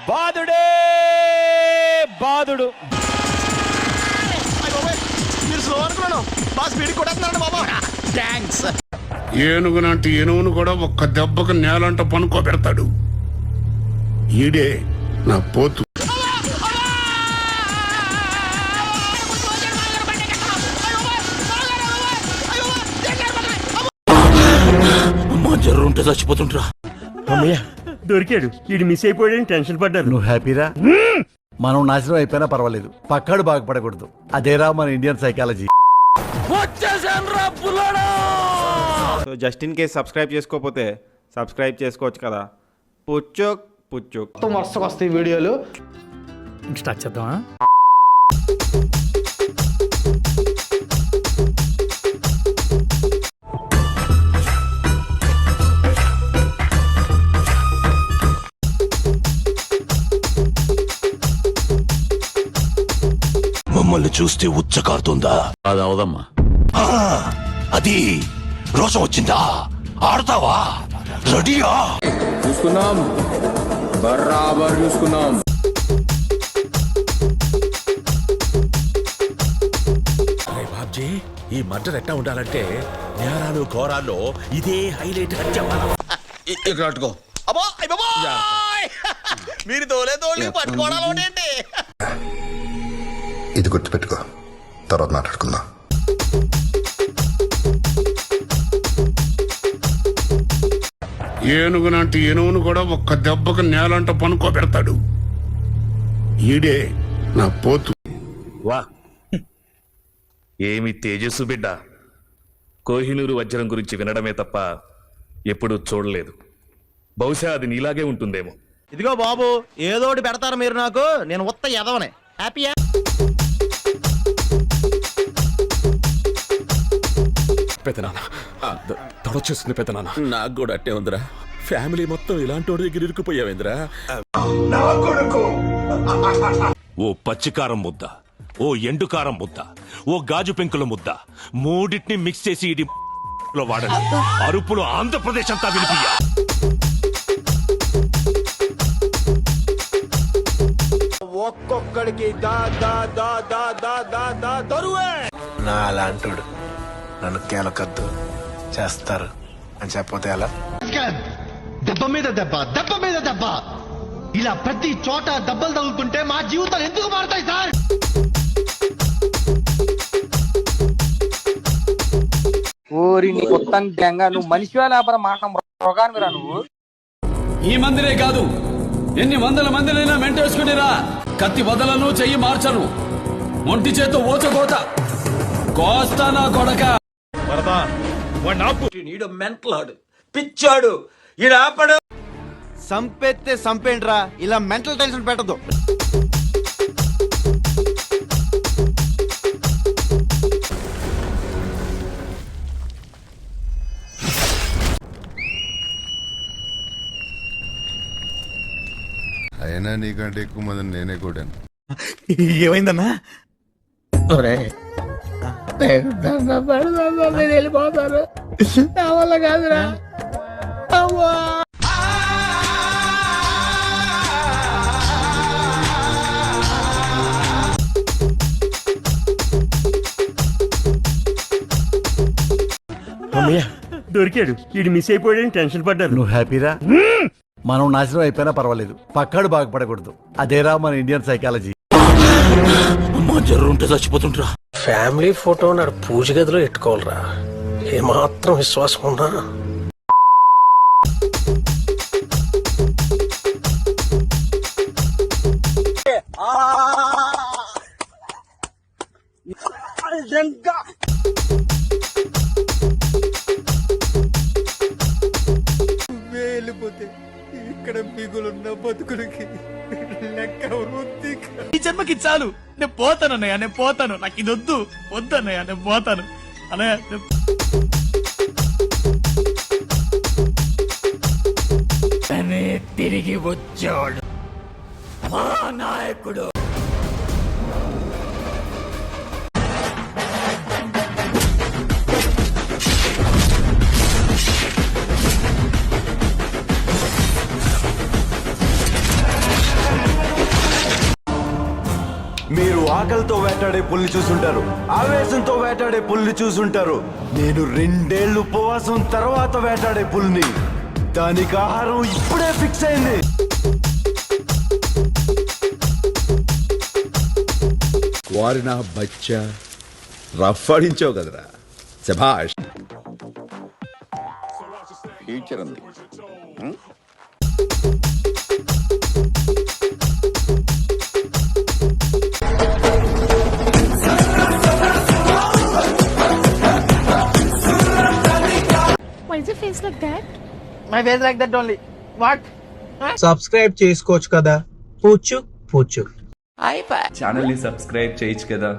బాదుడే బాదుడు. మీరు స్లో అనుకున్నాను బాస్ స్పీడ్ కొట్టేస్తున్నాడు బాబా. థ్యాంక్స్. ఏనుగునంటే ఏనుగును కూడా ఒక్క దెబ్బకు నేలంట పనుకోబెడతాడు. ఈడే నా పోతు. జర్రు ఉంటే చచ్చిపోతుంటరా. అమ్మయ్య దొరికాడు. వీడు మిస్ అయిపోయాడని టెన్షన్ పడ్డారు. నువ్వు హ్యాపీరా? మనం నాశనం అయిపోయినా పర్వాలేదు, పక్కాడు బాగుపడకూడదు. అదేరా మన Indian psychology. So just in case subscribe చేసుకోకపోతే సబ్స్క్రైబ్ చేసుకోవచ్చు కదా. పుచ్చుక్ పుచ్చుక్ వరుసకు వస్తాయి వీడియోలు. స్టార్ట్ చేద్దామా? మమ్మల్ని చూస్తే ఉచ్చకారుతుందా? అది అవదమ్మా. అది రోషం వచ్చిందా? ఆడతావా? రెడీయా? చూసుకున్నాం, బరాబర్ చూసుకున్నాం. బాబ్జీ, ఈ మర్డర్ ఎట్టా ఉండాలంటే నేరాలు ఘోరాల్లో ఇదే హైలైట్ అని చెప్పాలి. ఇక్కడ అట్టుకో. అబ్బో మీరు తోలి పట్టుకోవడాలి. ఇది గుర్తుపెట్టుకో, తర్వాత మాట్లాడుకుందాం. ఏనుగునంటే ఏనుగును కూడా ఒక్క దెబ్బకు నేలంట పనుకోబెడతాడు. ఈడే నా పోతు. వా, ఏమి తేజస్సు బిడ్డ. కోహినూరు వజ్రం గురించి వినడమే తప్ప ఎప్పుడూ చూడలేదు. బహుశా అది నీలాగే ఉంటుందేమో. ఇదిగో బాబు, ఏదోటి పెడతారు మీరు నాకు. నేను ఉత్త ఎదవనే. హ్యాపీయా? పెద్దనాన్న తొడొచ్చేస్తుంది. పెద్దనాన్న నాకు కూడా అట్టే ఉందిరా. ఫ్యామిలీ మొత్తం ఇలాంటి వాడి దగ్గర ఇరుక్కుపోయావేంద్రా. ఓ పచ్చికారం ముద్ద, ఓ ఎండుకారం ముద్ద, ఓ గాజు పెంకుల ముద్ద, మూడింటిని మిక్స్ చేసి ఇది వాడండి. అరుపులు ఆంధ్రప్రదేశ్ అంతా వినిపియ్య. ఒక్కొక్కడికి నా అలాంటుడు నన్ను కేలకద్దు చేస్తారు అని చెప్పతే అలా దెబ్బ మీద దెబ్బ, దెబ్బ మీద దెబ్బ, ఇలా ప్రతి చోట దెబ్బలు తగులుతుంటే మా జీవితాలు ఎందుకు మారుతాయి సార్? ఓరి నీ కొత్త గ్యాంగా, నువ్వు మనిషివా లేకపోతే మాట రోగానివిరా నువ్వు. ఈ మందిరే కాదు, ఎన్ని వందల మందినైనా మెంటేసుకునిరా. కత్తి వదలను, చెయ్యి మార్చను, ఒంటి చేతో ఓచకోత కోస్తా నా కొడక. మెంటలాడు, పిచ్చాడు, ఈడాపడు. సంపెత్తే సంపేంట్రా, ఇలా మెంటల్ టెన్షన్ పెట్టదు. అయినా నీకంటే ఎక్కువ మందిని నేనే కూడాను. ఏమైందన్నా? వెళ్ళిపోతారు నా వల్ల కాదురా. అమ్మయ్య దొరికాడు. వీడు మిస్ అయిపోయాడని టెన్షన్ పడ్డారు. నువ్వు హ్యాపీరా? మనం నాశనం అయిపోయినా పర్వాలేదు, పక్కాడు బాగుపడకూడదు. అదేరా మన ఇండియన్ సైకాలజీ. జర్రు ఉంటే చచ్చిపోతుంటరా. ఫ్యామిలీ ఫోటో నాడు పూజ గదిలో ఎట్టుకోవాలరా. ఏమాత్రం విశ్వాసం ఉన్నా వెళ్ళిపోతే ఇక్కడ మిగులున్న బతుకులకి లెక్క వృత్తి. ఈ జన్మకి చాలు, నేను పోతాను అన్నయ్య, నేను పోతాను. నాకు ఇది వద్దు, వద్దన్నయ్య, నేను పోతాను అన్నయ్య. తిరిగి వచ్చాడు మా నాయకుడు. మీరు ఆకలితో వేటాడే పుల్లి చూసుంటారు, ఆవేశంతో వేటాడే పుల్లి చూసుంటారు. నేను 2 ఏళ్ళు ఉపవాసం తర్వాత వేటాడే పుల్ని. దానికి ఆహారం ఇప్పుడే ఫిక్స్ అయింది. వారి నా బచ్చా రఫ్ ఆడించావు కదరా, శభాష్. ఫ్యూచర్ ఉంది. Why is your face like that? My face like that only. What? Subscribe చేసుకోవచ్చు కదా పూచు పూచు. అయిపోయి. ఛానల్ ని సబ్స్క్రైబ్ చేయొచ్చు కదా.